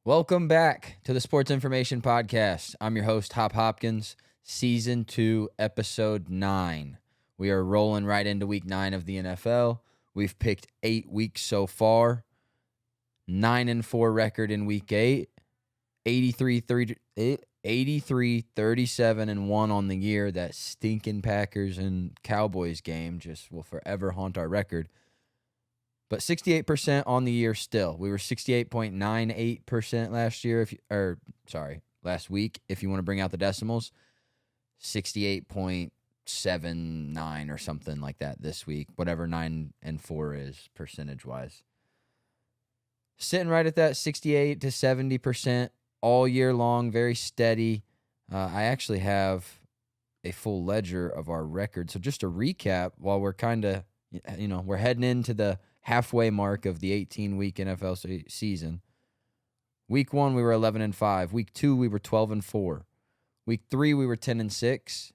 Welcome back to the Sports Information Podcast. I'm your host, Hopkins, Season 2, Episode 9. We are rolling right into Week 9 of the NFL. We've picked 8 weeks so far. 9-4 record in Week 8. 83, 37, and 1 on the year. That stinking Packers and Cowboys game just will forever haunt our record. But 68% on the year still. We were 68.98% last week, if you want to bring out the decimals. 68.79 or something like that this week, whatever 9-4 is percentage-wise. Sitting right at that 68 to 70% all year long, very steady. I actually have a full ledger of our record. So just a recap, while we're kind of, we're heading into the halfway mark of the 18-week NFL season. Week 1, we were 11-5. Week 2, we were 12-4. Week 3, we were 10-6.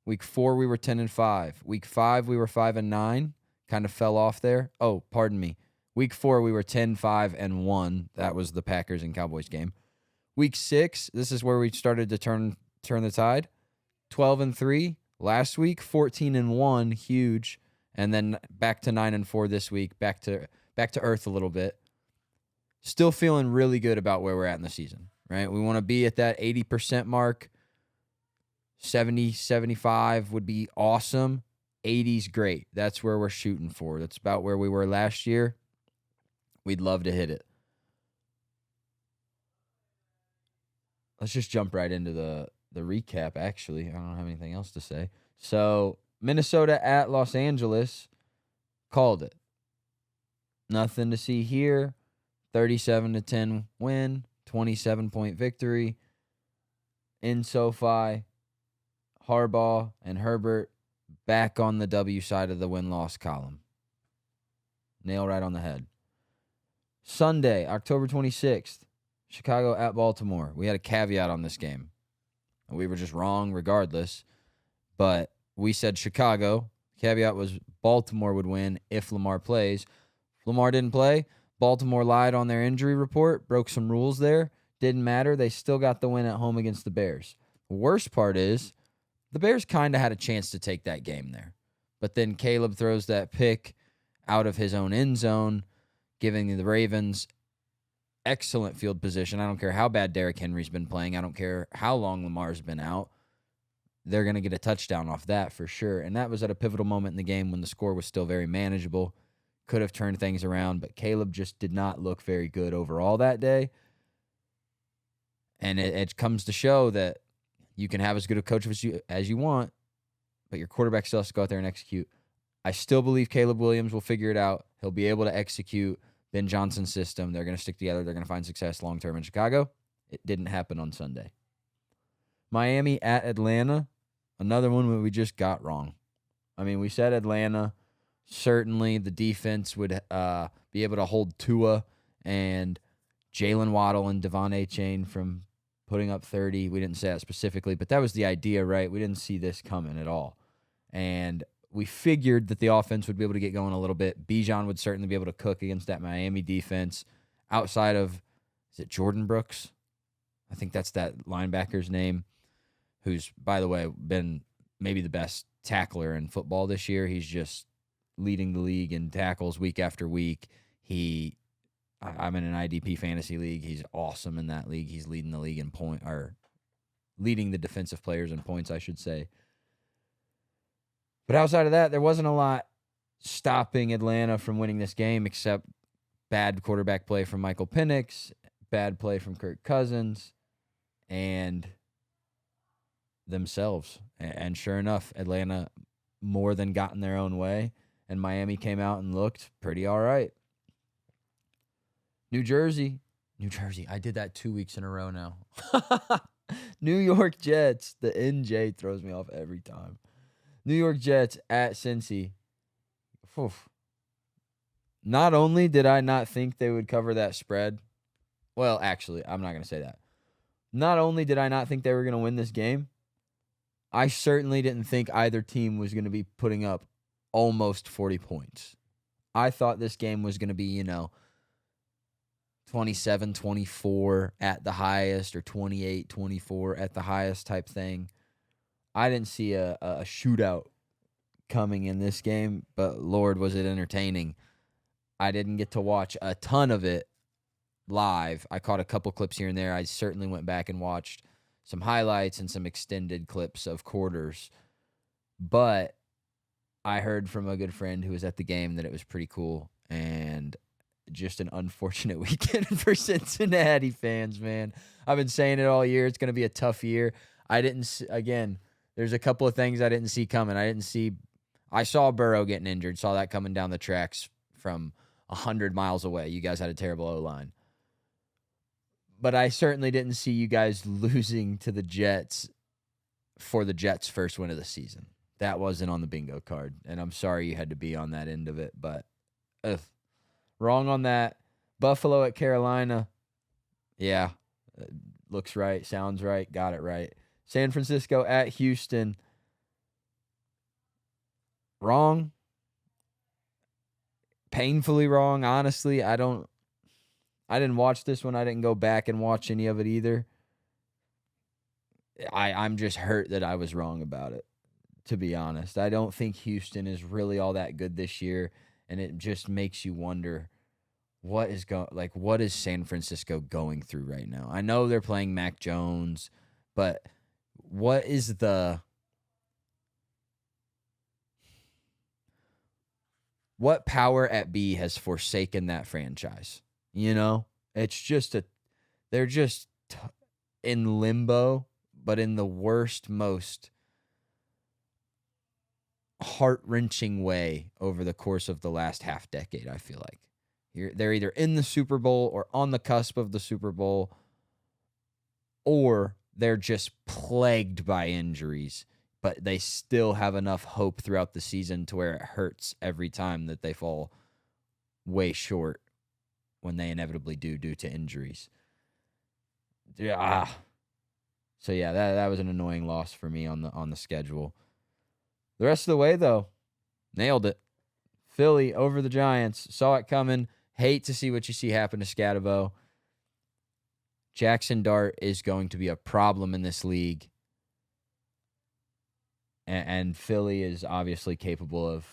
Week 4, we were 10-5. Week 5, we were 5-9. Kind of fell off there. Oh, pardon me. Week 4, we were 10-5-1. That was the Packers and Cowboys game. Week 6, this is where we started to turn the tide. 12-3. Last week, 14-1, huge. And then back to 9-4 this week, back to earth a little bit. Still feeling really good about where we're at in the season, right? We want to be at that 80% mark. 70, 75 would be awesome. 80's great. That's where we're shooting for. That's about where we were last year. We'd love to hit it. Let's just jump right into the recap, actually. I don't have anything else to say. So, Minnesota at Los Angeles, called it. Nothing to see here. 37-10 win, 27-point victory. In SoFi, Harbaugh and Herbert back on the W side of the win-loss column. Nail right on the head. Sunday, October 26th, Chicago at Baltimore. We had a caveat on this game. We were just wrong regardless, but we said Chicago. Caveat was Baltimore would win if Lamar plays. Lamar didn't play. Baltimore lied on their injury report, broke some rules there. Didn't matter. They still got the win at home against the Bears. The worst part is the Bears kind of had a chance to take that game there. But then Caleb throws that pick out of his own end zone, giving the Ravens excellent field position. I don't care how bad Derrick Henry's been playing. I don't care how long Lamar's been out. They're going to get a touchdown off that for sure. And that was at a pivotal moment in the game when the score was still very manageable. Could have turned things around, but Caleb just did not look very good overall that day. And it comes to show that you can have as good a coach as you want, but your quarterback still has to go out there and execute. I still believe Caleb Williams will figure it out. He'll be able to execute Ben Johnson's system. They're going to stick together. They're going to find success long-term in Chicago. It didn't happen on Sunday. Miami at Atlanta. Another one that we just got wrong. I mean, we said Atlanta. Certainly the defense would be able to hold Tua and Jalen Waddle and Devon Achane from putting up 30. We didn't say that specifically, but that was the idea, right? We didn't see this coming at all. And we figured that the offense would be able to get going a little bit. Bijan would certainly be able to cook against that Miami defense. Outside of, is it Jordan Brooks? I think that's that linebacker's name. Who's, by the way, been maybe the best tackler in football this year. He's just leading the league in tackles week after week. I'm in an IDP fantasy league. He's awesome in that league. He's leading the league in leading the defensive players in points, I should say. But outside of that, there wasn't a lot stopping Atlanta from winning this game except bad quarterback play from Michael Penix, bad play from Kirk Cousins, and themselves. And sure enough, Atlanta more than got in their own way, and Miami came out and looked pretty all right. New Jersey. I did that 2 weeks in a row now. New York Jets. The NJ throws me off every time. New York Jets at Cincy. Oof. Not only did I not think they would cover that spread, well, actually, I'm not going to say that. Not only did I not think they were going to win this game, I certainly didn't think either team was going to be putting up almost 40 points. I thought this game was going to be, 27-24 at the highest or 28-24 at the highest type thing. I didn't see a shootout coming in this game, but Lord, was it entertaining. I didn't get to watch a ton of it live. I caught a couple clips here and there. I certainly went back and watched some highlights and some extended clips of quarters. But I heard from a good friend who was at the game that it was pretty cool, and just an unfortunate weekend for Cincinnati fans, man. I've been saying it all year. It's going to be a tough year. Again, there's a couple of things I didn't see coming. I saw Burrow getting injured, saw that coming down the tracks from 100 miles away. You guys had a terrible O-line. But I certainly didn't see you guys losing to the Jets for the Jets' first win of the season. That wasn't on the bingo card, and I'm sorry you had to be on that end of it, but wrong on that. Buffalo at Carolina, yeah, looks right, sounds right, got it right. San Francisco at Houston, wrong. Painfully wrong, honestly. I didn't watch this one. I didn't go back and watch any of it either. I'm just hurt that I was wrong about it, to be honest. I don't think Houston is really all that good this year, and it just makes you wonder what is San Francisco going through right now? I know they're playing Mac Jones, but what power at B has forsaken that franchise? It's just they're just in limbo, but in the worst, most heart-wrenching way over the course of the last half decade, I feel like. They're either in the Super Bowl or on the cusp of the Super Bowl, or they're just plagued by injuries, but they still have enough hope throughout the season to where it hurts every time that they fall way short when they inevitably do due to injuries. Yeah. So yeah, that was an annoying loss for me on the schedule. The rest of the way though, nailed it. Philly over the Giants, saw it coming. Hate to see what you see happen to Scatterbo. Jaxson Dart is going to be a problem in this league. And Philly is obviously capable of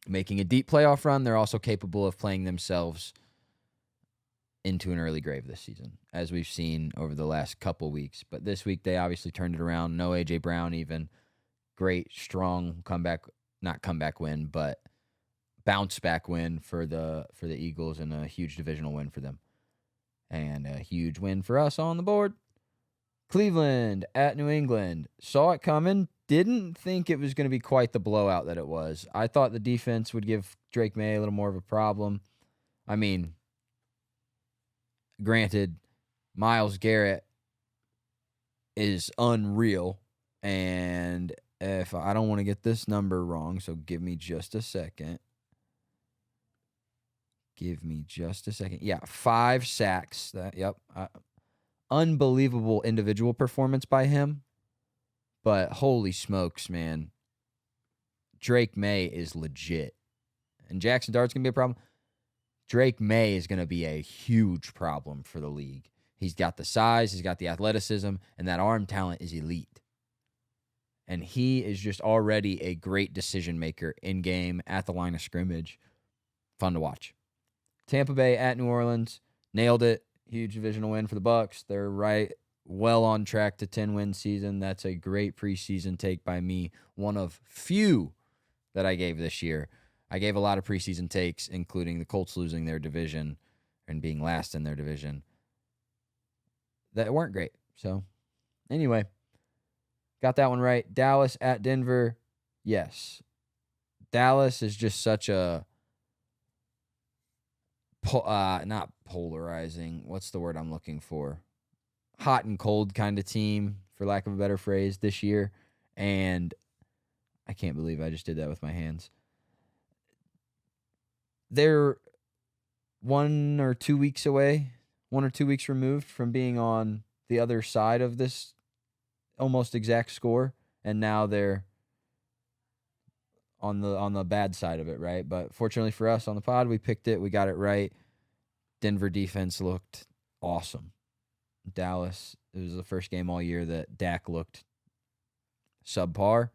making a deep playoff run. They're also capable of playing themselves into an early grave this season, as we've seen over the last couple weeks. But this week, they obviously turned it around. No A.J. Brown even. Great, strong not comeback win, but bounce back win for the Eagles, and a huge divisional win for them. And a huge win for us on the board. Cleveland at New England. Saw it coming. Didn't think it was going to be quite the blowout that it was. I thought the defense would give Drake May a little more of a problem. I mean, granted, Myles Garrett is unreal. And if I don't want to get this number wrong, so give me just a second. Yeah, 5 sacks. Unbelievable individual performance by him. But holy smokes, man. Drake May is legit. And Jaxson Dart's going to be a problem. Drake May is going to be a huge problem for the league. He's got the size, he's got the athleticism, and that arm talent is elite. And he is just already a great decision maker in game, at the line of scrimmage. Fun to watch. Tampa Bay at New Orleans. Nailed it. Huge divisional win for the Bucs. They're well on track to 10-win season. That's a great preseason take by me. One of few that I gave this year. I gave a lot of preseason takes, including the Colts losing their division and being last in their division, that weren't great. So, anyway, got that one right. Dallas at Denver. Yes. Dallas is just such a not polarizing. What's the word I'm looking for? Hot and cold kind of team, for lack of a better phrase, this year. And I can't believe I just did that with my hands. They're 1 or 2 weeks removed from being on the other side of this almost exact score, and now they're on the bad side of it, right? But fortunately for us on the pod, we picked it. We got it right. Denver defense looked awesome. Dallas, it was the first game all year that Dak looked subpar.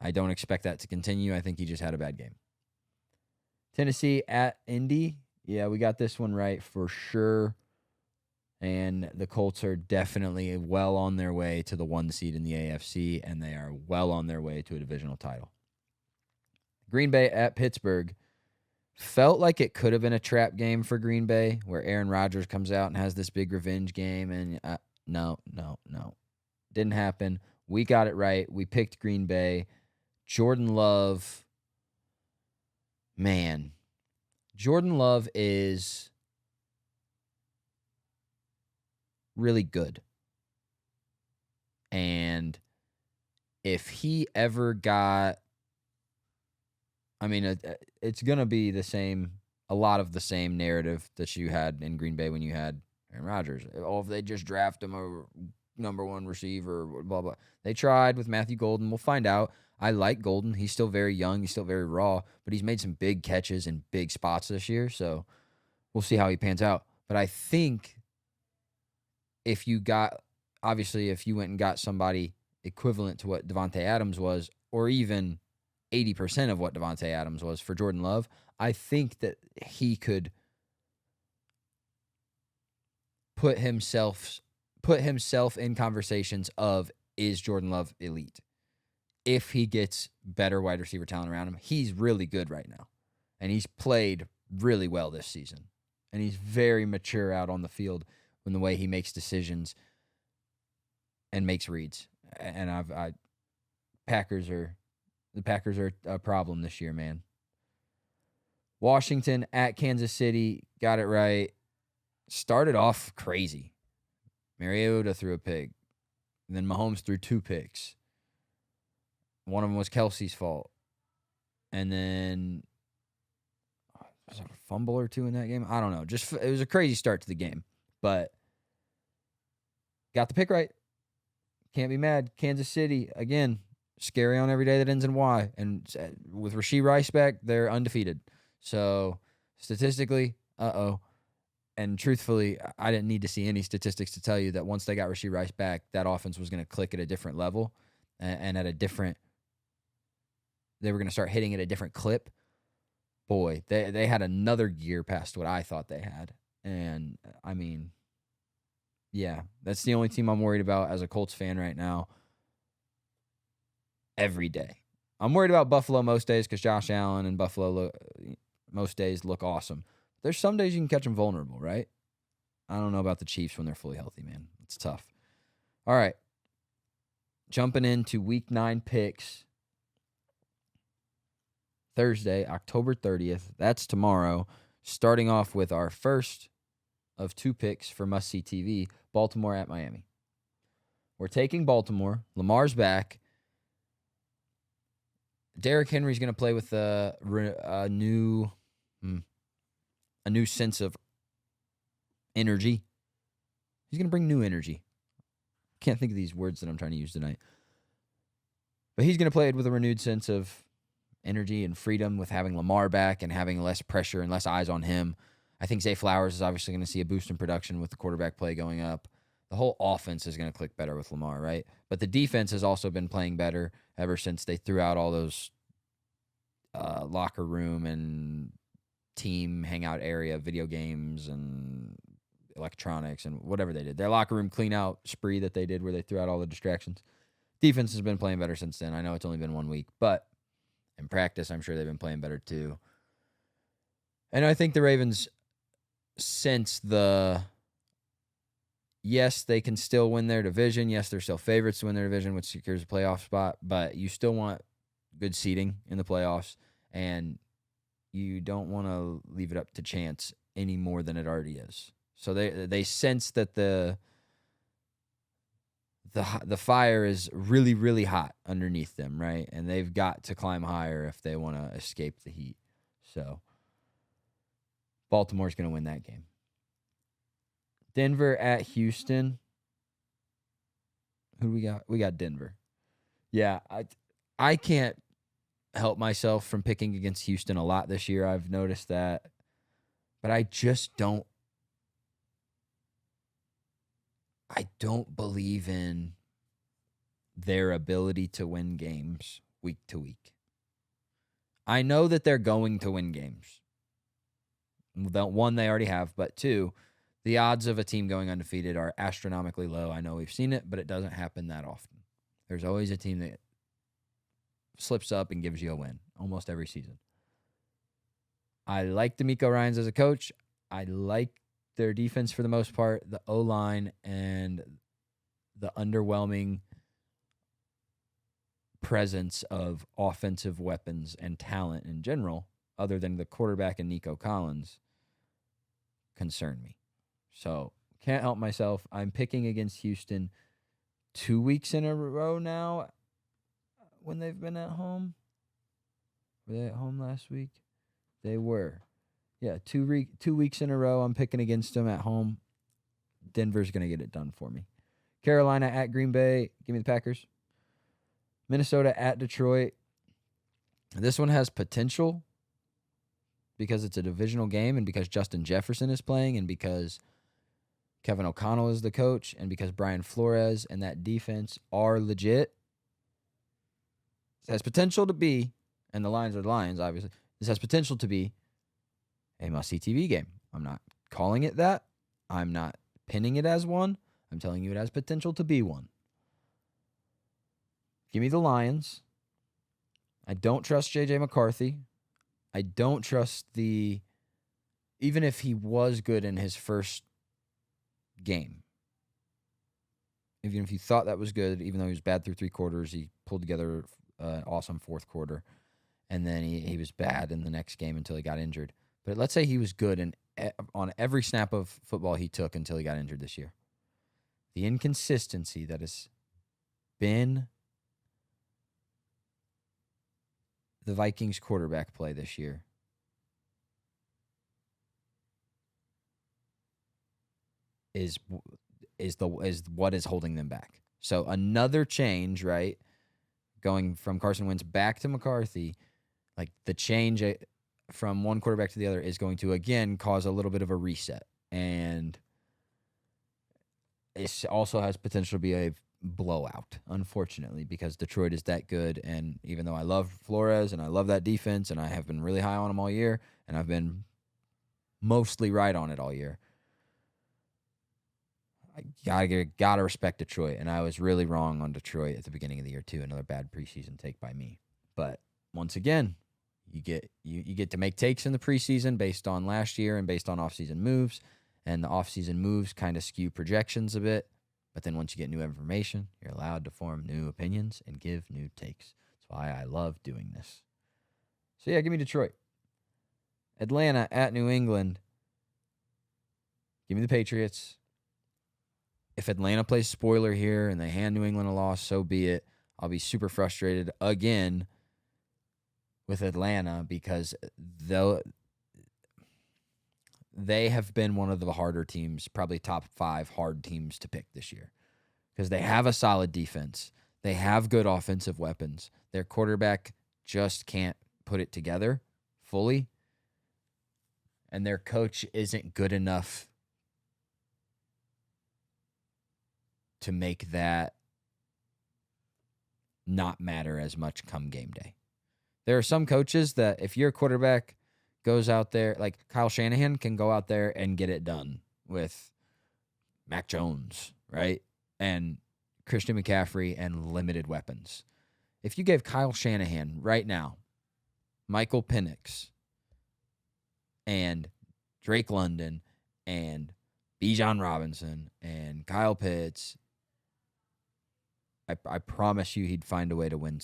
I don't expect that to continue. I think he just had a bad game. Tennessee at Indy. Yeah, we got this one right for sure. And the Colts are definitely well on their way to the 1 seed in the AFC, and they are well on their way to a divisional title. Green Bay at Pittsburgh. Felt like it could have been a trap game for Green Bay where Aaron Rodgers comes out and has this big revenge game. And no. Didn't happen. We got it right. We picked Green Bay. Jordan Love. Man. Jordan Love is really good. And if he ever got, it's going to be a lot of the same narrative that you had in Green Bay when you had Aaron Rodgers. Oh, if they just draft him a number one receiver, blah, blah. They tried with Matthew Golden. We'll find out. I like Golden. He's still very young. He's still very raw, but he's made some big catches in big spots this year, so we'll see how he pans out. But I think if you went and got somebody equivalent to what Devontae Adams was, or even 80% of what Devontae Adams was for Jordan Love, I think that he could put himself in conversations of, is Jordan Love elite? If he gets better wide receiver talent around him, he's really good right now. And he's played really well this season. And he's very mature out on the field in the way he makes decisions and makes reads. And the Packers are a problem this year, man. Washington at Kansas City, got it right. Started off crazy. Mariota threw a pick. And then Mahomes threw 2 picks. One of them was Kelsey's fault. And then was there a fumble or 2 in that game? I don't know. It was a crazy start to the game. But got the pick right. Can't be mad. Kansas City, again, scary on every day that ends in Y. And with Rashee Rice back, they're undefeated. So statistically, and truthfully, I didn't need to see any statistics to tell you that once they got Rashee Rice back, that offense was going to click at a different level and at a different. They were going to start hitting at a different clip. Boy, they had another gear past what I thought they had. And, yeah, that's the only team I'm worried about as a Colts fan right now. Every day. I'm worried about Buffalo most days because Josh Allen and Buffalo most days look awesome. There's some days you can catch them vulnerable, right? I don't know about the Chiefs when they're fully healthy, man. It's tough. All right. Jumping into Week 9 picks. Thursday, October 30th. That's tomorrow. Starting off with our first of 2 picks for Must-See TV, Baltimore at Miami. We're taking Baltimore. Lamar's back. Derrick Henry's going to play with a new sense of energy. He's going to bring new energy. Can't think of these words that I'm trying to use tonight. But he's going to play it with a renewed sense of energy and freedom with having Lamar back and having less pressure and less eyes on him. I think Zay Flowers is obviously going to see a boost in production with the quarterback play going up. The whole offense is going to click better with Lamar, right? But the defense has also been playing better ever since they threw out all those locker room and team hangout area video games and electronics and whatever they did. Their locker room clean out spree that they did where they threw out all the distractions. Defense has been playing better since then. I know it's only been 1 week, but in practice, I'm sure they've been playing better too. And I think the Ravens sense yes, they can still win their division. Yes, they're still favorites to win their division, which secures a playoff spot, but you still want good seeding in the playoffs, and you don't want to leave it up to chance any more than it already is. So they sense that the fire is really, really hot underneath them, right? And they've got to climb higher if they want to escape the heat. So Baltimore's going to win that game. Denver at Houston. Who do we got? We got Denver. Yeah, I can't help myself from picking against Houston a lot this year. I've noticed that But I just don't believe in their ability to win games week to week. I know that they're going to win games. One, they already have, but two, the odds of a team going undefeated are astronomically low. I know we've seen it, but it doesn't happen that often. There's always a team that slips up and gives you a win almost every season. I like DeMeco Ryans as a coach. I like their defense for the most part, the O-line, and the underwhelming presence of offensive weapons and talent in general, other than the quarterback and Nico Collins, concern me. So, can't help myself. I'm picking against Houston 2 weeks in a row now when they've been at home. Were they at home last week? They were. Yeah, 2 weeks in a row I'm picking against them at home. Denver's going to get it done for me. Carolina at Green Bay. Give me the Packers. Minnesota at Detroit. This one has potential because it's a divisional game and because Justin Jefferson is playing and because Kevin O'Connell is the coach and because Brian Flores and that defense are legit. It has potential to be, and the Lions are the Lions, obviously. This has potential to be a must-see TV game. I'm not calling it that. I'm not pinning it as one. I'm telling you it has potential to be one. Give me the Lions. I don't trust J.J. McCarthy. I don't trust even if he was good in his first game. Even if you thought that was good, even though he was bad through 3 quarters, he pulled together an awesome fourth quarter. And then he was bad in the next game until he got injured. But let's say he was good on every snap of football he took until he got injured this year. The inconsistency that has been the Vikings quarterback play this year is what is holding them back. So another change, right? Going from Carson Wentz back to McCarthy, like the change from one quarterback to the other is going to again cause a little bit of a reset, and it also has potential to be a blowout, unfortunately, because Detroit is that good. And even though I love Flores and I love that defense and I have been really high on them all year and I've been mostly right on it all year, I gotta respect Detroit. And I was really wrong on Detroit at the beginning of the year too. Another bad preseason take by me. But once again, you get to make takes in the preseason based on last year and based on offseason moves. And the offseason moves kind of skew projections a bit. But then once you get new information, you're allowed to form new opinions and give new takes. That's why I love doing this. So, yeah, give me Detroit. Atlanta at New England. Give me the Patriots. If Atlanta plays spoiler here and they hand New England a loss, so be it. I'll be super frustrated again with Atlanta because they have been one of the harder teams, probably top 5 hard teams to pick this year because they have a solid defense. They have good offensive weapons. Their quarterback just can't put it together fully, and their coach isn't good enough to make that not matter as much come game day. There are some coaches that if your quarterback goes out there, like Kyle Shanahan can go out there and get it done with Mac Jones, right? And Christian McCaffrey and limited weapons. If you gave Kyle Shanahan right now, Michael Penix and Drake London and Bijan Robinson and Kyle Pitts, I promise you he'd find a way to win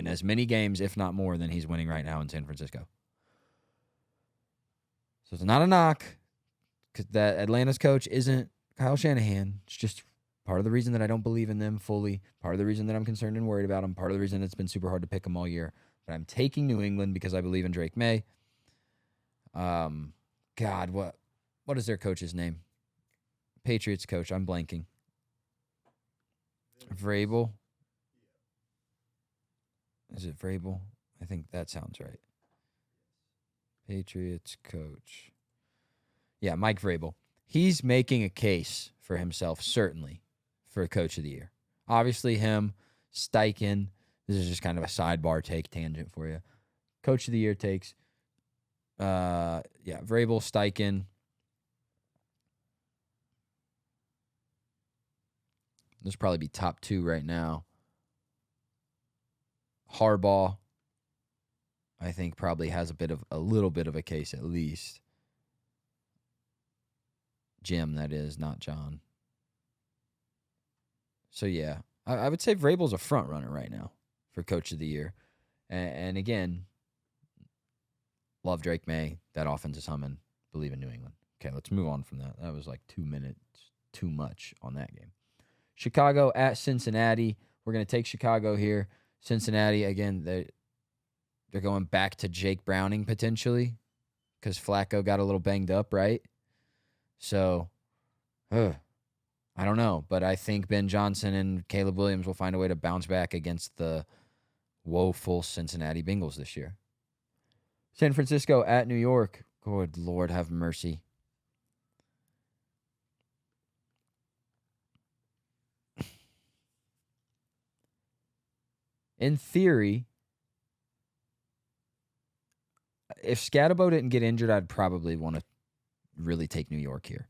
as many games, if not more, than he's winning right now in San Francisco. So it's not a knock because that Atlanta's coach isn't Kyle Shanahan. It's just part of the reason that I don't believe in them fully, part of the reason that I'm concerned and worried about them, part of the reason it's been super hard to pick them all year. But I'm taking New England because I believe in Drake May. God, what is their coach's name? Patriots coach. I'm blanking. Vrabel. Is it Vrabel? I think that sounds right. Patriots coach. Yeah, Mike Vrabel. He's making a case for himself, certainly, for Coach of the Year. Obviously, him, Steichen. This is just kind of a sidebar take tangent for you. Coach of the Year takes, Vrabel, Steichen. Those probably be top 2 right now. Harbaugh, I think, probably has a little bit of a case at least. Jim, that is, not John. So, yeah, I would say Vrabel's a front runner right now for Coach of the Year. And again, love Drake May. That offense is humming. Believe in New England. Okay, let's move on from that. That was like 2 minutes too much on that game. Chicago at Cincinnati. We're going to take Chicago here. Cincinnati, again, they're going back to Jake Browning potentially because Flacco got a little banged up, right? So, I don't know. But I think Ben Johnson and Caleb Williams will find a way to bounce back against the woeful Cincinnati Bengals this year. San Francisco at New York. Good Lord, have mercy. In theory, if Scatabo didn't get injured, I'd probably want to really take New York here.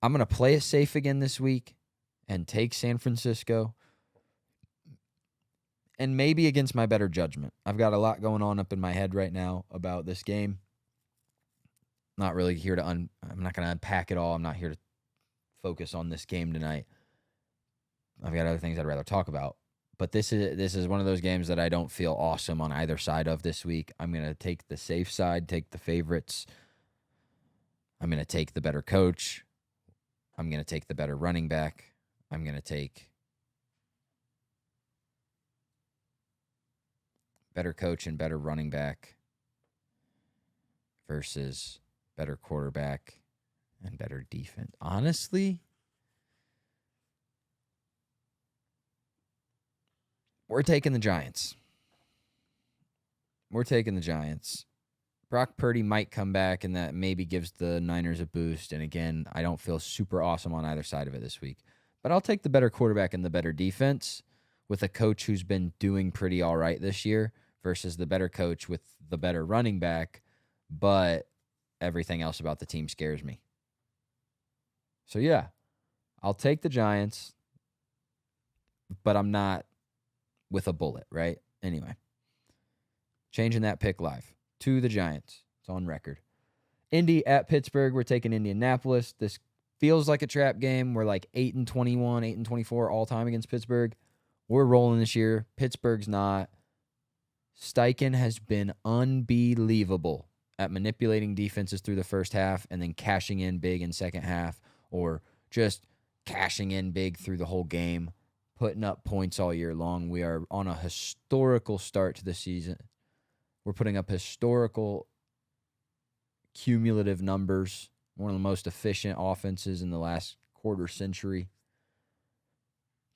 I'm going to play it safe again this week and take San Francisco. And maybe against my better judgment. I've got a lot going on up in my head right now about this game. Not really here to I'm not going to unpack it all. I'm not here to focus on this game tonight. I've got other things I'd rather talk about. But this is one of those games that I don't feel awesome on either side of this week. I'm going to take the safe side, take the favorites. I'm going to take the better coach. I'm going to take the better running back. I'm going to take better coach and better running back versus better quarterback and better defense. Honestly, we're taking the Giants. Brock Purdy might come back, and that maybe gives the Niners a boost. And again, I don't feel super awesome on either side of it this week. But I'll take the better quarterback and the better defense with a coach who's been doing pretty all right this year versus the better coach with the better running back, but everything else about the team scares me. So, yeah, I'll take the Giants, but I'm not with a bullet, right? Anyway, changing that pick live to the Giants. It's on record. Indy at Pittsburgh. We're taking Indianapolis. This feels like a trap game. We're like 8-21, 8-24 all time against Pittsburgh. We're rolling this year. Pittsburgh's not. Steichen has been unbelievable at manipulating defenses through the first half and then cashing in big in second half, or just cashing in big through the whole game, putting up points all year long. We are on a historical start to the season. We're putting up historical cumulative numbers. One of the most efficient offenses in the last quarter century.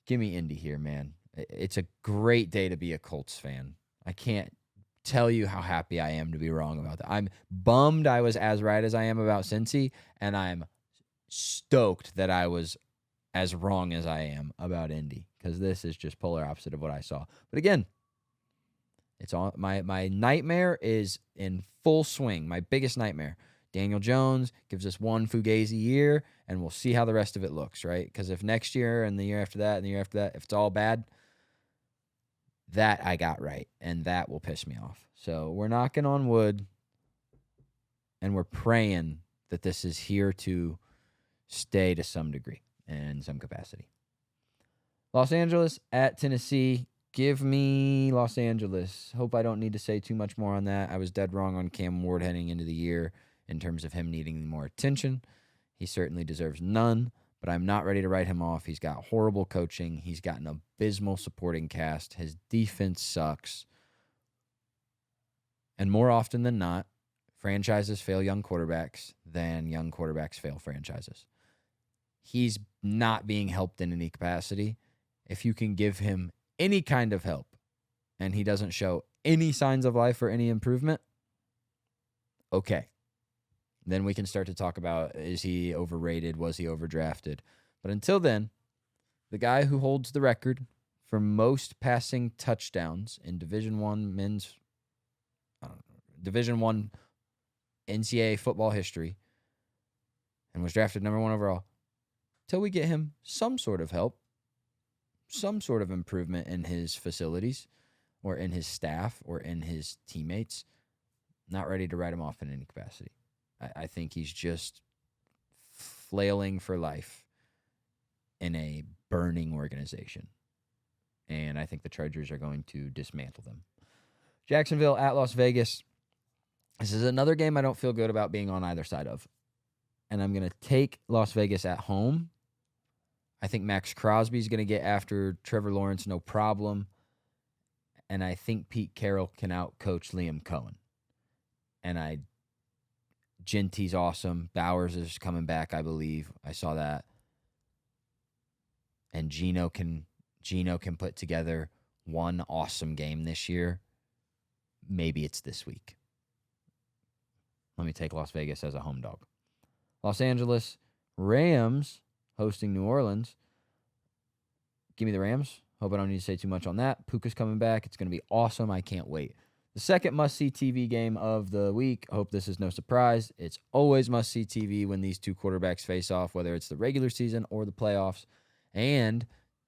Give me Indy here, man. It's a great day to be a Colts fan. I can't tell you how happy I am to be wrong about that. I'm bummed I was as right as I am about Cincy, and I'm stoked that I was as wrong as I am about Indy, because this is just polar opposite of what I saw. But again, it's all my nightmare is in full swing. My biggest nightmare. Daniel Jones gives us one Fugazi year, and we'll see how the rest of it looks, right? Because if next year and the year after that and the year after that, if it's all bad, that I got right, and that will piss me off. So we're knocking on wood, and we're praying that this is here to stay to some degree and some capacity. Los Angeles at Tennessee. Give me Los Angeles. Hope I don't need to say too much more on that. I was dead wrong on Cam Ward heading into the year in terms of him needing more attention. He certainly deserves none, but I'm not ready to write him off. He's got horrible coaching. He's got an abysmal supporting cast. His defense sucks. And more often than not, franchises fail young quarterbacks than young quarterbacks fail franchises. He's not being helped in any capacity. If you can give him any kind of help and he doesn't show any signs of life or any improvement, okay. Then we can start to talk about, is he overrated? Was he overdrafted? But until then, the guy who holds the record for most passing touchdowns in Division One men's, Division One NCAA football history, and was drafted number 1 overall, till we get him some sort of help, some sort of improvement in his facilities or in his staff or in his teammates, not ready to write him off in any capacity. I think he's just flailing for life in a burning organization. And I think the Chargers are going to dismantle them. Jacksonville at Las Vegas. This is another game I don't feel good about being on either side of. And I'm going to take Las Vegas at home. I think Max Crosby's going to get after Trevor Lawrence, no problem. And I think Pete Carroll can outcoach Liam Cohen. And Genty's awesome. Bowers is coming back, I believe. I saw that. And Geno can put together one awesome game this year. Maybe it's this week. Let me take Las Vegas as a home dog. Los Angeles Rams hosting New Orleans. Give me the Rams. Hope I don't need to say too much on that. Puka's coming back. It's going to be awesome. I can't wait. The second must-see TV game of the week. I hope this is no surprise. It's always must-see TV when these two quarterbacks face off, whether it's the regular season or the playoffs. And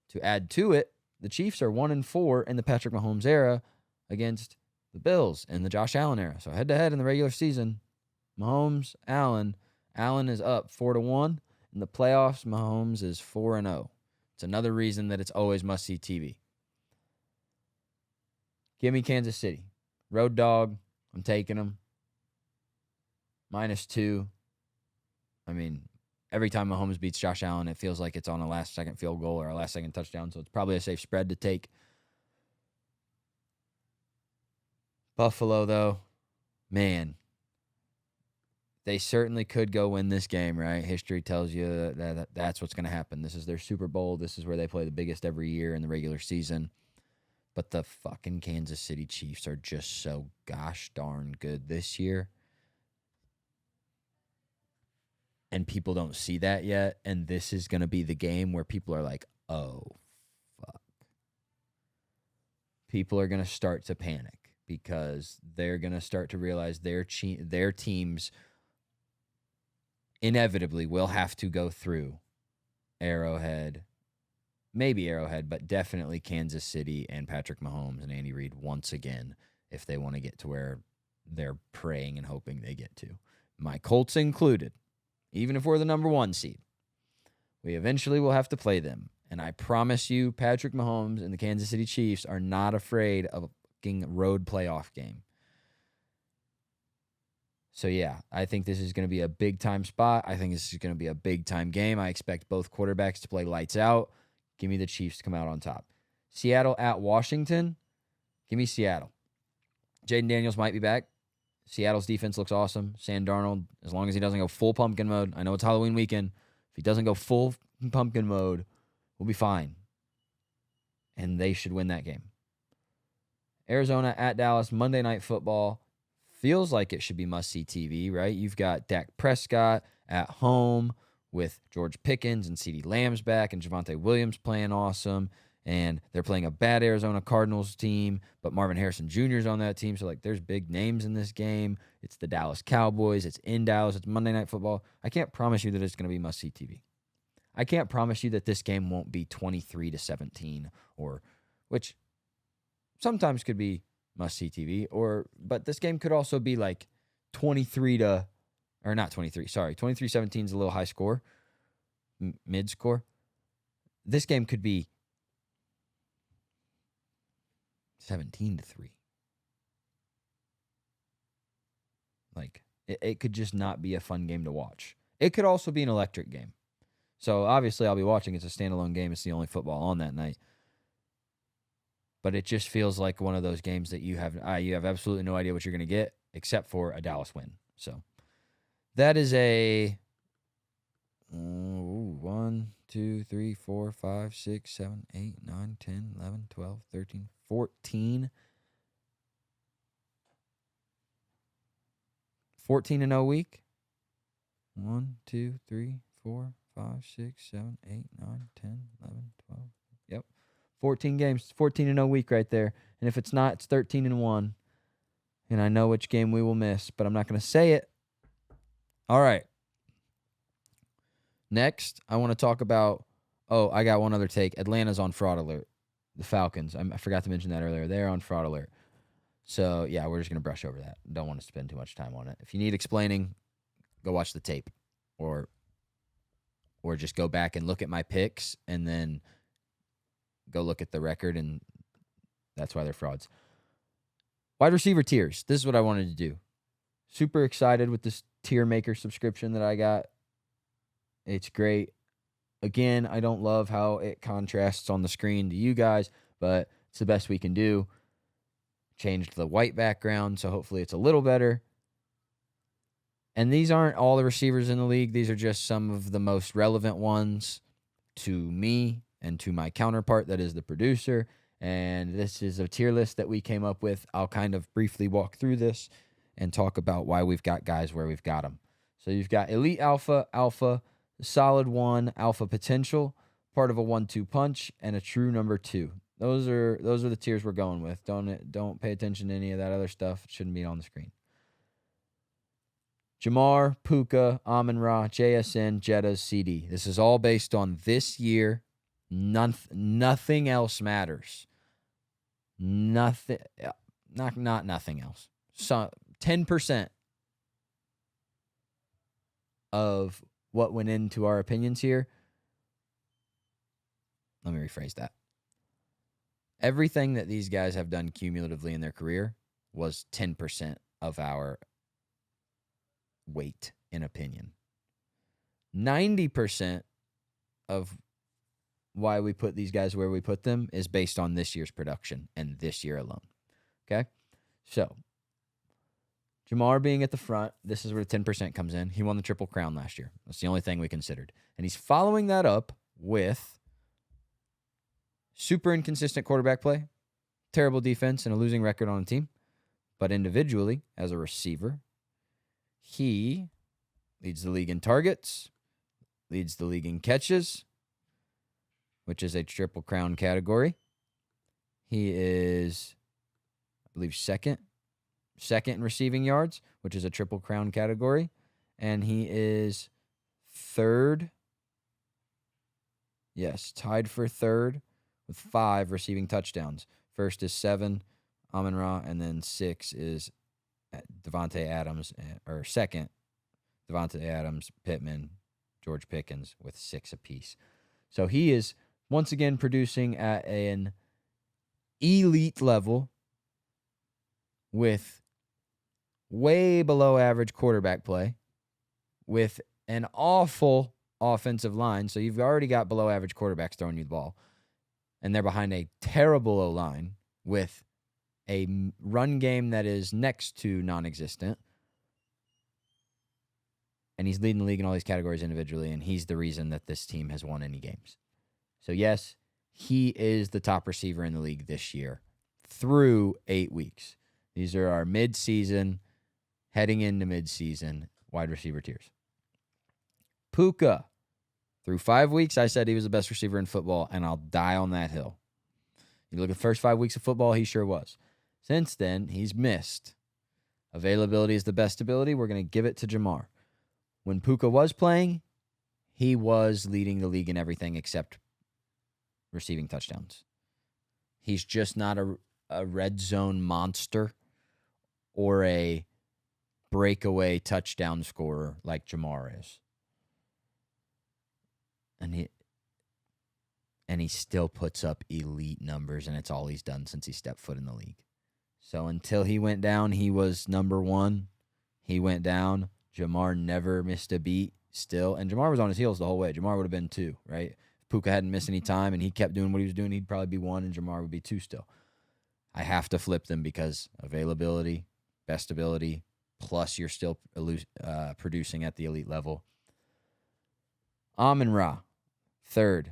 to add to it, the Chiefs are 1-4 in the Patrick Mahomes era against the Bills in the Josh Allen era. So head-to-head in the regular season, Mahomes, Allen. Allen is up 4-1. In the playoffs, Mahomes is 4-0. It's another reason that it's always must-see TV. Give me Kansas City. Road dog. I'm taking them. -2. I mean, every time Mahomes beats Josh Allen, it feels like it's on a last-second field goal or a last-second touchdown, so it's probably a safe spread to take. Buffalo, though, man, they certainly could go win this game, right? History tells you that that's what's going to happen. This is their Super Bowl. This is where they play the biggest every year in the regular season. But the fucking Kansas City Chiefs are just so gosh darn good this year. And people don't see that yet. And this is going to be the game where people are like, oh, fuck. People are going to start to panic because they're going to start to realize their teams inevitably will have to go through Arrowhead, maybe Arrowhead, but definitely Kansas City and Patrick Mahomes and Andy Reid once again if they want to get to where they're praying and hoping they get to. My Colts included. Even if we're the number 1 seed, we eventually will have to play them. And I promise you, Patrick Mahomes and the Kansas City Chiefs are not afraid of a fucking road playoff game. So, yeah, I think this is going to be a big-time spot. I think this is going to be a big-time game. I expect both quarterbacks to play lights out. Give me the Chiefs to come out on top. Seattle at Washington. Give me Seattle. Jaden Daniels might be back. Seattle's defense looks awesome. Sam Darnold, as long as he doesn't go full pumpkin mode. I know it's Halloween weekend. If he doesn't go full pumpkin mode, we'll be fine. And they should win that game. Arizona at Dallas, Monday Night Football. Feels like it should be must-see TV, right? You've got Dak Prescott at home with George Pickens and CeeDee Lamb's back and Javonte Williams playing awesome. And they're playing a bad Arizona Cardinals team, but Marvin Harrison Jr. is on that team. So, there's big names in this game. It's the Dallas Cowboys. It's in Dallas. It's Monday Night Football. I can't promise you that it's going to be must-see TV. I can't promise you that this game won't be 23-17 which sometimes could be must-see TV, but this game could also be 23-17 is a little high score, mid-score. This game could be 17-3. It could just not be a fun game to watch. It could also be an electric game. So, obviously, I'll be watching. It's a standalone game. It's the only football on that night. But it just feels like one of those games that you have absolutely no idea what you're going to get except for a Dallas win. So, that is a 1, 2, 3, 4, 5, 6, 7, 8, 9, 10, 11, 12, 13, 14. 14-0 week. 1, 2, 3, 4, 5, 6, 7, 8, 9, 10, 11, 12. Yep. 14 games, 14-0 week right there. And if it's not, it's 13-1. And I know which game we will miss, but I'm not going to say it. All right. Next, I want to talk about, I got one other take. Atlanta's on fraud alert. The Falcons. I forgot to mention that earlier. They're on fraud alert. So, yeah, we're just going to brush over that. Don't want to spend too much time on it. If you need explaining, go watch the tape or just go back and look at my picks and then go look at the record, and that's why they're frauds. Wide receiver tiers. This is what I wanted to do. Super excited with this tier maker subscription that I got. It's great. Again, I don't love how it contrasts on the screen to you guys, but it's the best we can do. Changed the white background, so hopefully it's a little better. And these aren't all the receivers in the league. These are just some of the most relevant ones to me and to my counterpart, that is the producer. And this is a tier list that we came up with. I'll kind of briefly walk through this and talk about why we've got guys where we've got them. So you've got Elite Alpha, Alpha, Solid 1, Alpha Potential, part of a 1-2 punch, and a true number 2. Those are the tiers we're going with. Don't pay attention to any of that other stuff. It shouldn't be on the screen. Jamar, Puka, Amon-Ra, JSN, Jettas, CD. This is all based on this year. Nothing else matters. Nothing, not nothing else. So 10% of what went into our opinions here. Let me rephrase that. Everything that these guys have done cumulatively in their career was 10% of our weight in opinion. 90% of why we put these guys where we put them is based on this year's production and this year alone. Okay? So, Jamar being at the front, this is where the 10% comes in. He won the Triple Crown last year. That's the only thing we considered. And he's following that up with super inconsistent quarterback play, terrible defense, and a losing record on the team. But individually, as a receiver, he leads the league in targets, leads the league in catches, which is a Triple Crown category. He is, I believe, second in receiving yards, which is a Triple Crown category. And he is third. Yes, tied for third with 5 receiving touchdowns. First is 7, Amon-Ra, and then 6 is Devontae Adams, or second, Devontae Adams, Pittman, George Pickens with 6 apiece. So he is once again producing at an elite level with way below average quarterback play, with an awful offensive line. So you've already got below average quarterbacks throwing you the ball, and they're behind a terrible O-line with a run game that is next to non-existent. And he's leading the league in all these categories individually, and he's the reason that this team has won any games. So, yes, he is the top receiver in the league this year through 8 weeks. These are our mid-season, heading into mid-season wide receiver tiers. Puka, through 5 weeks, I said he was the best receiver in football, and I'll die on that hill. You look at the first 5 weeks of football, he sure was. Since then, he's missed. Availability is the best ability. We're going to give it to Jamar. When Puka was playing, he was leading the league in everything except receiving touchdowns. He's just not a red zone monster or a breakaway touchdown scorer like Jamar is. And he still puts up elite numbers, and it's all he's done since he stepped foot in the league. So until he went down, he was number 1. He went down. Jamar never missed a beat still. And Jamar was on his heels the whole way. Jamar would have been 2, right? If Puka hadn't missed any time and he kept doing what he was doing, he'd probably be 1, and Jamar would be 2 still. I have to flip them because availability, best ability, plus you're still producing at the elite level. Amon-Ra, third.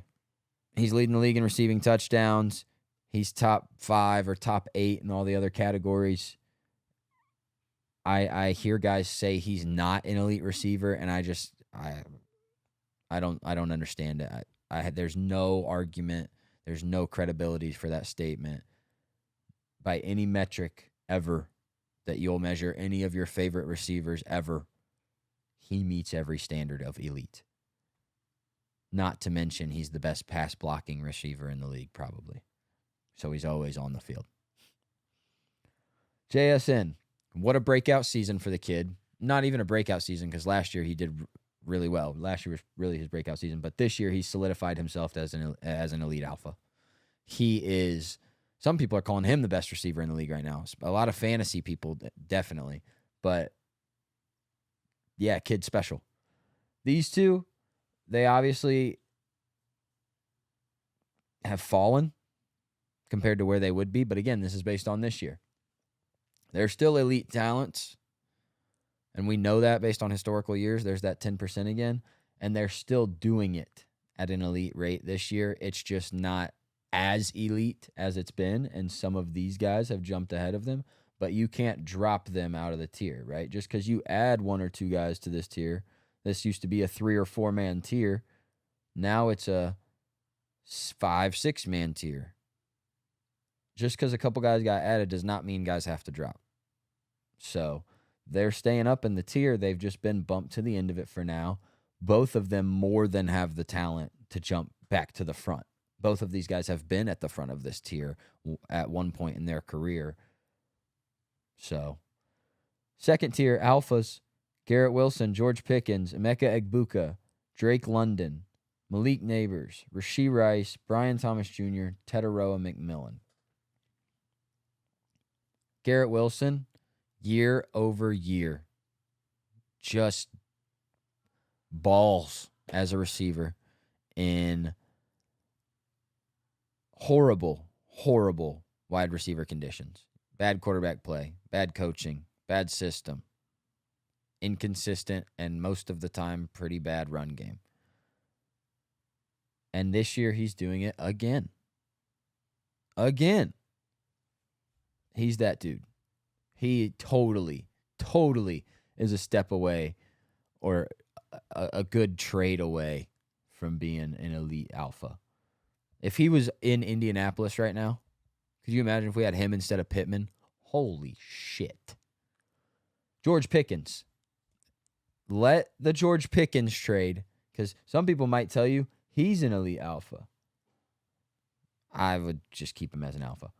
He's leading the league in receiving touchdowns. He's top 5 or top 8 in all the other categories. I hear guys say he's not an elite receiver, and I don't understand it. There's no argument. There's no credibility for that statement by any metric ever that you'll measure any of your favorite receivers ever. He meets every standard of elite. Not to mention he's the best pass blocking receiver in the league probably. So he's always on the field. JSN, what a breakout season for the kid. Not even a breakout season because last year he did really well. Last year was really his breakout season. But this year he solidified himself as an elite alpha. He is, some people are calling him the best receiver in the league right now. A lot of fantasy people, definitely. But yeah, kid's special. These two, they obviously have fallen compared to where they would be. But again, this is based on this year. They're still elite talents. And we know that based on historical years. There's that 10% again. And they're still doing it at an elite rate this year. It's just not as elite as it's been. And some of these guys have jumped ahead of them. But you can't drop them out of the tier, right? Just because you add one or two guys to this tier. This used to be a 3 or 4 man tier. Now it's a 5, 6 man tier. Just because a couple guys got added does not mean guys have to drop. So they're staying up in the tier. They've just been bumped to the end of it for now. Both of them more than have the talent to jump back to the front. Both of these guys have been at the front of this tier at one point in their career. So, second tier, alphas, Garrett Wilson, George Pickens, Emeka Egbuka, Drake London, Malik Neighbors, Rashee Rice, Brian Thomas Jr., Tetaroa McMillan. Garrett Wilson, year over year, just balls as a receiver in horrible wide receiver conditions. Bad quarterback play, bad coaching, bad system, inconsistent, and most of the time, pretty bad run game. And this year, he's doing it again. Again. He's that dude. He totally is a step away or a good trade away from being an elite alpha. If he was in Indianapolis right now, could you imagine if we had him instead of Pittman? Holy shit. George Pickens. Let the George Pickens trade, because some people might tell you he's an elite alpha. I would just keep him as an alpha.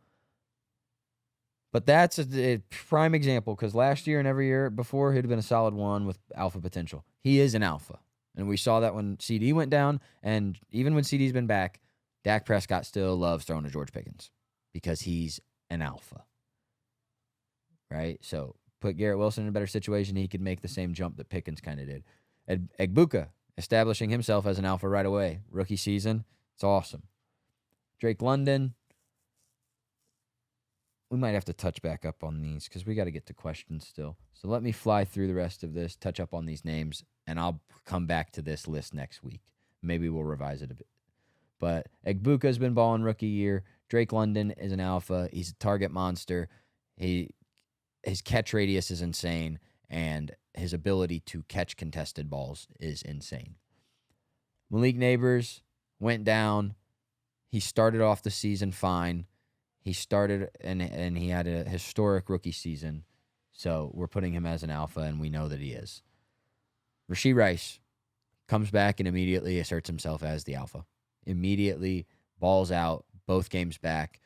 But that's a prime example, because last year and every year before, he'd have been a solid one with alpha potential. He is an alpha. And we saw that when CD went down, and even when CD's been back, Dak Prescott still loves throwing to George Pickens because he's an alpha. Right? So put Garrett Wilson in a better situation, he could make the same jump that Pickens kind of did. Egbuka establishing himself as an alpha right away. Rookie season, it's awesome. Drake London, we might have to touch back up on these because we got to get to questions still. So let me fly through the rest of this, touch up on these names, and I'll come back to this list next week. Maybe we'll revise it a bit. But Egbuka's been balling rookie year. Drake London is an alpha. He's a target monster. His catch radius is insane, and his ability to catch contested balls is insane. Malik Neighbors went down. He started off the season fine. He started and he had a historic rookie season. So we're putting him as an alpha, and we know that he is. Rashee Rice comes back and immediately asserts himself as the alpha. Immediately balls out, both games back.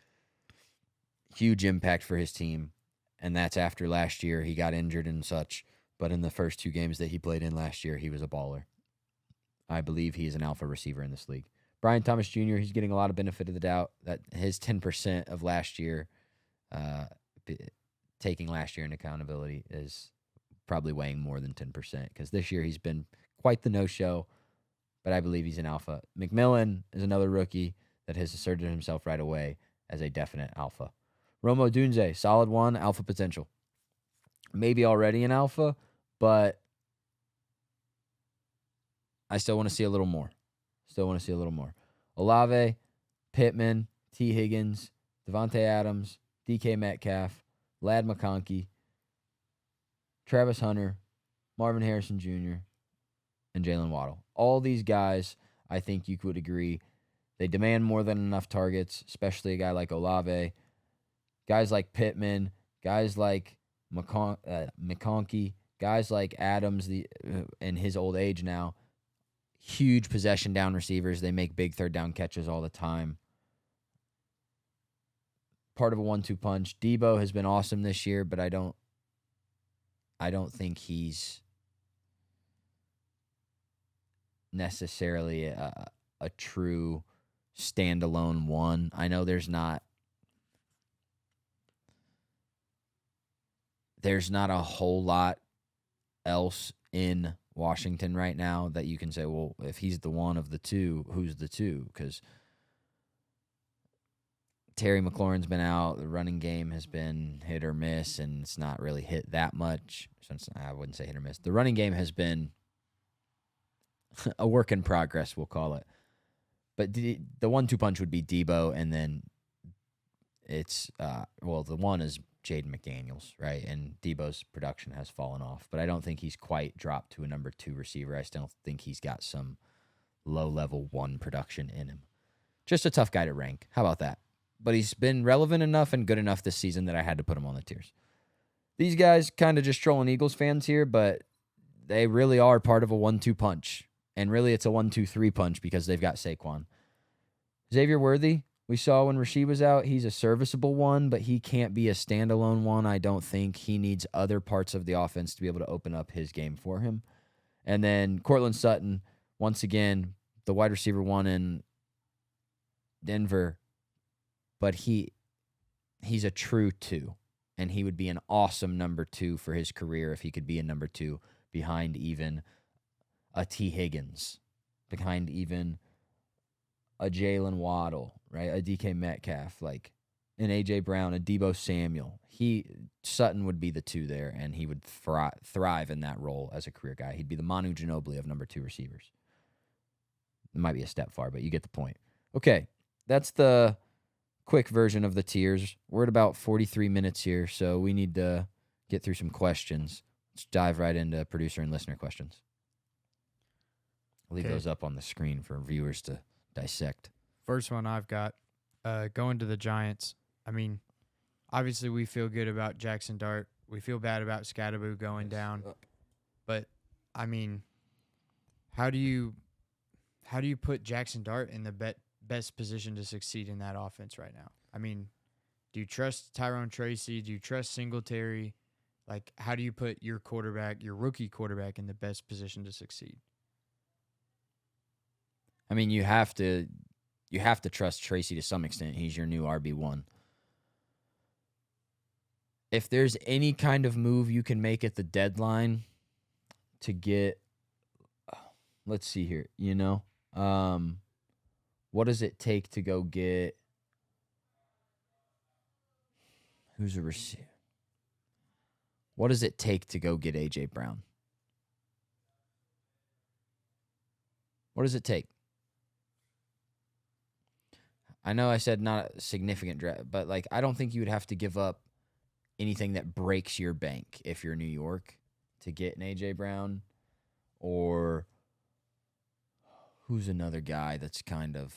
Huge impact for his team. And that's after last year. He got injured and such. But in the first 2 games that he played in last year, he was a baller. I believe he is an alpha receiver in this league. Brian Thomas Jr., he's getting a lot of benefit of the doubt that his 10% of last year, taking last year into accountability, is probably weighing more than 10%, because this year he's been quite the no-show, but I believe he's an alpha. McMillan is another rookie that has asserted himself right away as a definite alpha. Romo Dunze, solid one, alpha potential. Maybe already an alpha, but I still want to see a little more. Olave, Pittman, T. Higgins, Devontae Adams, DK Metcalf, Ladd McConkey, Travis Hunter, Marvin Harrison Jr., and Jalen Waddle. All these guys, I think you could agree, they demand more than enough targets, especially a guy like Olave, guys like Pittman, guys like McConkey, guys like Adams in his old age now. Huge possession down receivers. They make big third down catches all the time. Part of a 1-2 punch. Debo has been awesome this year, but I don't think he's necessarily a true standalone one. I know there's not a whole lot else in Washington right now that you can say, well, if he's the one of the two, who's the two? Because Terry McLaurin's been out. The running game has been hit or miss, and it's not really hit that much. I wouldn't say hit or miss. The running game has been a work in progress, we'll call it. But the 1-2 punch would be Debo, and then it's, the one is Jaden McDaniels, right? And Debo's production has fallen off. But I don't think he's quite dropped to a number 2 receiver. I still think he's got some low-level 1 production in him. Just a tough guy to rank. How about that? But he's been relevant enough and good enough this season that I had to put him on the tiers. These guys kind of just trolling Eagles fans here, but they really are part of a 1-2 punch. And really it's a 1-2-3 punch because they've got Saquon. Xavier Worthy, we saw when Rasheed was out, he's a serviceable one, but he can't be a standalone one. I don't think he needs other parts of the offense to be able to open up his game for him. And then Cortland Sutton, once again, the wide receiver 1 in Denver, but he's a true 2, and he would be an awesome number 2 for his career if he could be a number 2 behind even a T. Higgins, behind even a Jalen Waddle, right? A DK Metcalf, like an A.J. Brown, a Debo Samuel. Sutton would be the 2 there, and he would thrive in that role as a career guy. He'd be the Manu Ginobili of number 2 receivers. It might be a step far, but you get the point. Okay, that's the quick version of the tiers. We're at about 43 minutes here, so we need to get through some questions. Let's dive right into producer and listener questions. I'll leave those up on the screen for viewers to dissect. First one I've got, going to the Giants. I mean, obviously we feel good about Jaxson Dart. We feel bad about Scatterboo going down. But, I mean, how do you put Jaxson Dart in the best position to succeed in that offense right now? I mean, do you trust Tyrone Tracy? Do you trust Singletary? Like, how do you put your rookie quarterback, in the best position to succeed? I mean, you have to trust Tracy to some extent. He's your new RB1. If there's any kind of move you can make at the deadline to get, let's see here, what does it take to go get, who's a receiver? What does it take to go get A.J. Brown? What does it take? I know I said not a significant draft, but I don't think you would have to give up anything that breaks your bank if you're New York to get an A.J. Brown, or who's another guy that's kind of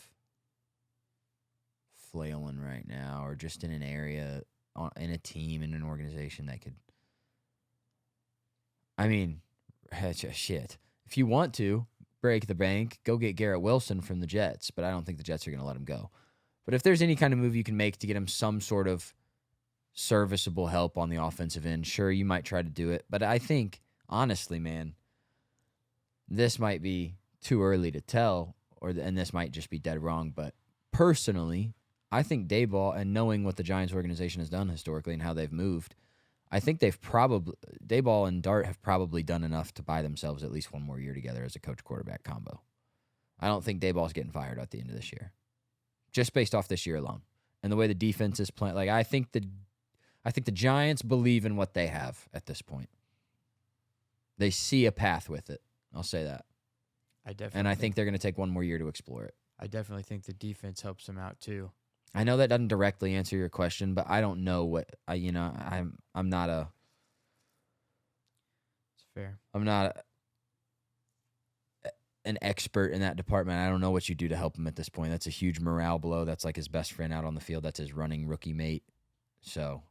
flailing right now, or just in an area, in a team, in an organization that could. I mean, shit. If you want to break the bank, go get Garrett Wilson from the Jets, but I don't think the Jets are going to let him go. But if there's any kind of move you can make to get him some sort of serviceable help on the offensive end, sure, you might try to do it. But I think, honestly, man, this might be too early to tell, and this might just be dead wrong. But personally, I think Daboll, and knowing what the Giants organization has done historically and how they've moved, I think Daboll and Dart have probably done enough to buy themselves at least one more year together as a coach-quarterback combo. I don't think Daboll's getting fired at the end of this year, just based off this year alone and the way the defense is playing. I think the Giants believe in what they have at this point. They see a path with it. I'll say that. I think they're going to take one more year to explore it. I definitely think the defense helps them out too. I know that doesn't directly answer your question, but I don't know what I'm not a. It's fair. I'm not. an expert in that department. I don't know what you do to help him at this point. That's a huge morale blow. That's like his best friend out on the field. That's his running rookie mate. So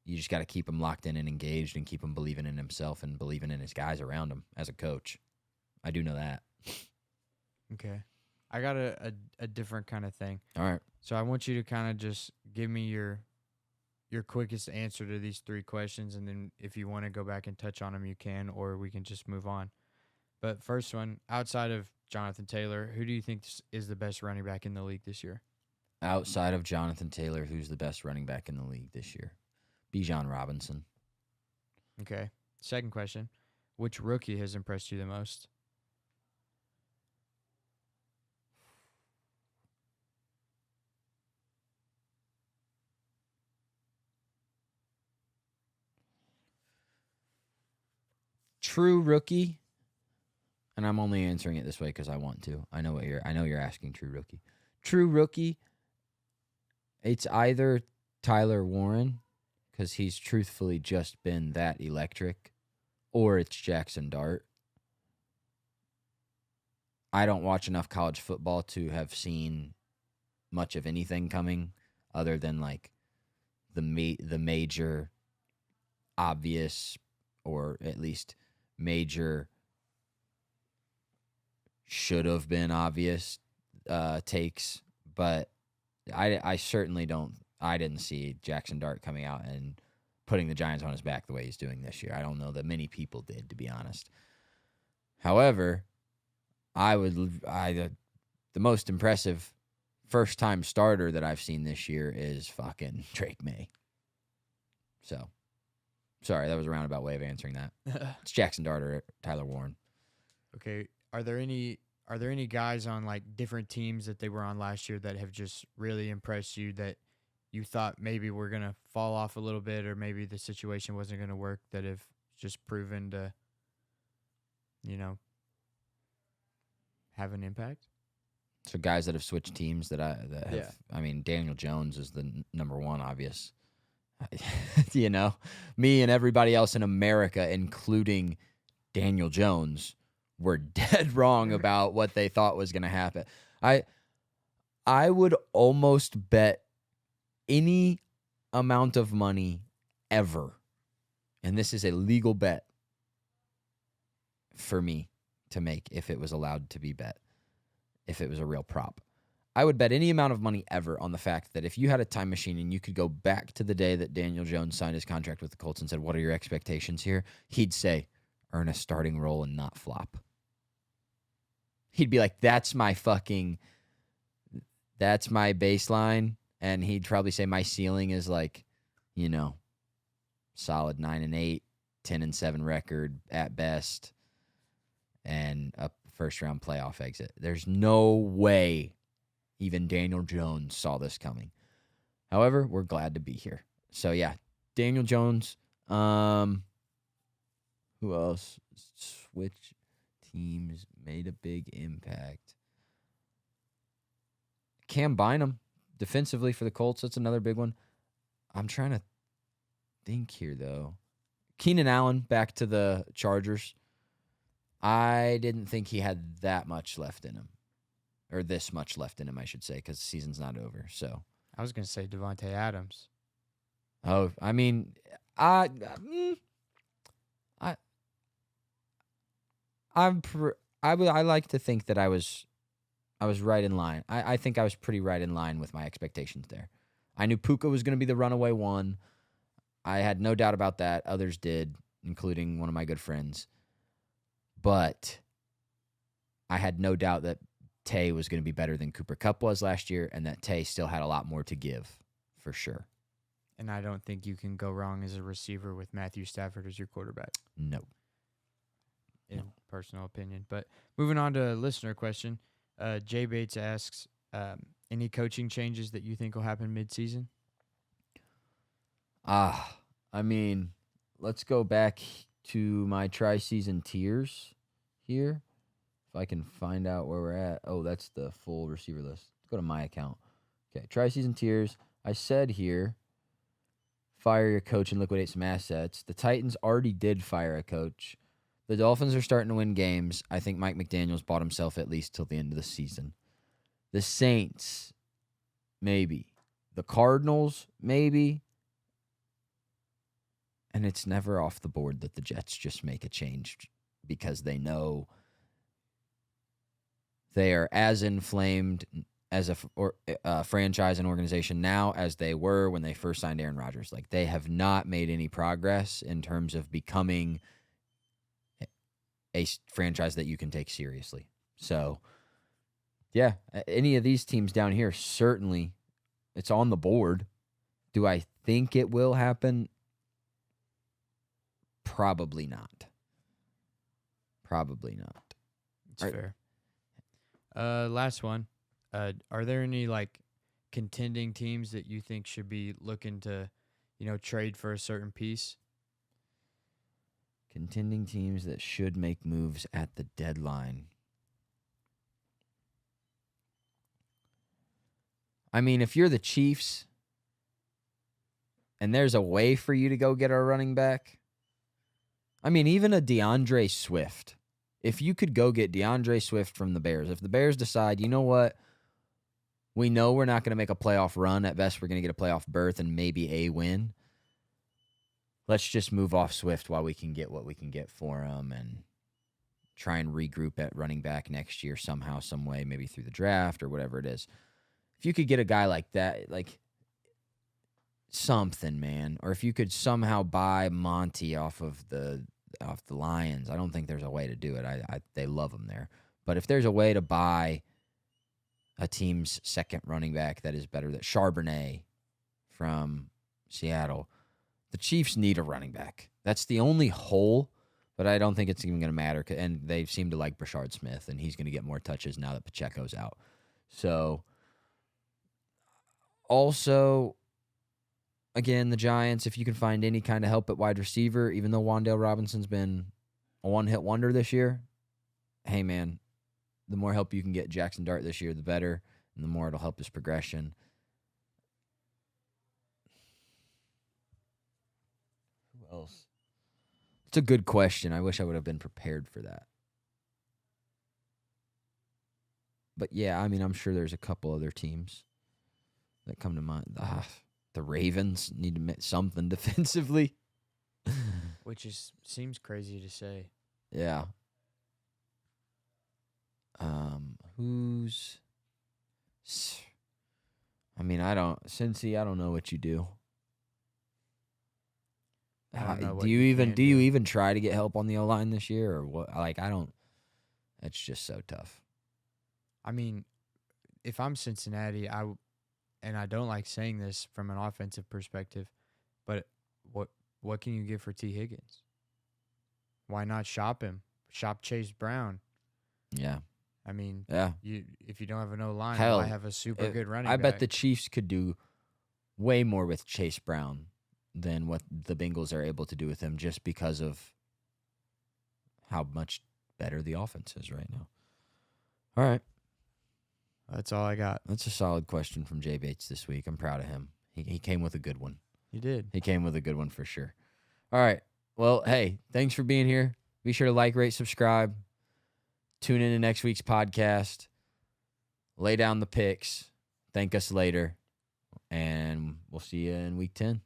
you just got to keep him locked in and engaged and keep him believing in himself and believing in his guys around him as a coach. I do know that. Okay. I got a different kind of thing. All right. So I want you to kind of just give me your quickest answer to these 3 questions, and then if you want to go back and touch on them, you can, or we can just move on. But first one, outside of Jonathan Taylor, who do you think is the best running back in the league this year? Outside of Jonathan Taylor, who's the best running back in the league this year? Bijan Robinson. Okay. Second question, which rookie has impressed you the most? True rookie, and I'm only answering it this way because I want to. I know you're asking. True rookie. True rookie. It's either Tyler Warren, because he's truthfully just been that electric, or it's Jaxson Dart. I don't watch enough college football to have seen much of anything coming other than like the major obvious, or at least major should have been obvious takes, but I certainly don't. I didn't see Jaxson Dart coming out and putting the Giants on his back the way he's doing this year. I don't know that many people did, to be honest. However, the most impressive first-time starter that I've seen this year is fucking Drake May. So, sorry, that was a roundabout way of answering that. It's Jaxson Dart or Tyler Warren. Okay. Are there any guys on like different teams that they were on last year that have just really impressed you that you thought maybe were going to fall off a little bit, or maybe the situation wasn't going to work, that have just proven to, have an impact? So guys that have switched teams that have. Yeah. I mean, Daniel Jones is the number one obvious. Me and everybody else in America, including Daniel Jones, were dead wrong about what they thought was going to happen. I would almost bet any amount of money ever, and this is a legal bet for me to make if it was allowed to be bet, if it was a real prop. I would bet any amount of money ever on the fact that if you had a time machine and you could go back to the day that Daniel Jones signed his contract with the Colts and said, "What are your expectations here?" He'd say, "Earn a starting role and not flop." He'd be like, that's my baseline. And he'd probably say my ceiling is like, solid 9-8, 10-7 record at best, and a first-round playoff exit. There's no way even Daniel Jones saw this coming. However, we're glad to be here. So, yeah, Daniel Jones. Who else? Switch teams, made a big impact. Cam Bynum, defensively for the Colts. That's another big one. I'm trying to think here, though. Keenan Allen, back to the Chargers. I didn't think he had that much left in him. Or this much left in him, I should say, because the season's not over. So I was going to say Devontae Adams. Oh, I mean, I like to think that I was right in line. I think I was pretty right in line with my expectations there. I knew Puka was going to be the runaway one. I had no doubt about that. Others did, including one of my good friends. But I had no doubt that Tay was going to be better than Cooper Kupp was last year, and that Tay still had a lot more to give, for sure. And I don't think you can go wrong as a receiver with Matthew Stafford as your quarterback. No. In personal opinion. But moving on to a listener question, Jay Bates asks, any coaching changes that you think will happen mid-season? I mean, let's go back to my tri-season tiers here. If I can find out where we're at. Oh, that's the full receiver list. Let's go to my account. Okay, tri-season tiers. I said here, fire your coach and liquidate some assets. The Titans already did fire a coach. The Dolphins are starting to win games. I think Mike McDaniel's bought himself at least till the end of the season. The Saints, maybe. The Cardinals, maybe. And it's never off the board that the Jets just make a change because they know they are as inflamed as a franchise and organization now as they were when they first signed Aaron Rodgers. Like, they have not made any progress in terms of becoming a franchise that you can take seriously. So, yeah, any of these teams down here, certainly it's on the board. Do I think it will happen? Probably not. Probably not. It's fair. Last one. Are there any contending teams that you think should be looking to, trade for a certain piece? Contending teams that should make moves at the deadline. I mean, if you're the Chiefs and there's a way for you to go get our running back, I mean, even a DeAndre Swift. If you could go get DeAndre Swift from the Bears, if the Bears decide, you know what, we know we're not going to make a playoff run. At best, we're going to get a playoff berth and maybe a win. Let's just move off Swift while we can get what we can get for him and try and regroup at running back next year somehow, some way, maybe through the draft or whatever it is. If you could get a guy like that, like something, man, or if you could somehow buy Monty off the Lions, I don't think there's a way to do it. They love him there. But if there's a way to buy a team's second running back that is better, that Charbonnet from Seattle, the Chiefs need a running back. That's the only hole, but I don't think it's even going to matter. And they seem to like Brashard Smith, and he's going to get more touches now that Pacheco's out. So, also, again, the Giants, if you can find any kind of help at wide receiver, even though Wan'Dale Robinson's been a one-hit wonder this year, hey, man, the more help you can get Jaxson Dart this year, the better, and the more it'll help his progression. Who else? It's a good question. I wish I would have been prepared for that. But, yeah, I mean, I'm sure there's a couple other teams that come to mind. The Ravens need to make something defensively. Which seems crazy to say. Yeah. Who's... I mean, Cincy, I don't know what you do. Do you even try to get help on the O-line this year or what? Like, I don't... It's just so tough. I mean, if I'm Cincinnati, and I don't like saying this from an offensive perspective, but what can you give for T. Higgins? Why not shop him? Shop Chase Brown. Yeah. I mean, yeah. If you don't have an O-line, Hell, why have a super good running I back? bet the Chiefs could do way more with Chase Brown than what the Bengals are able to do with him just because of how much better the offense is right now. All right. That's all I got. That's a solid question from Jay Bates this week. I'm proud of him. He came with a good one. He did. He came with a good one for sure. All right. Well, hey, thanks for being here. Be sure to like, rate, subscribe. Tune in to next week's podcast. Lay down the picks. Thank us later. And we'll see you in week 10.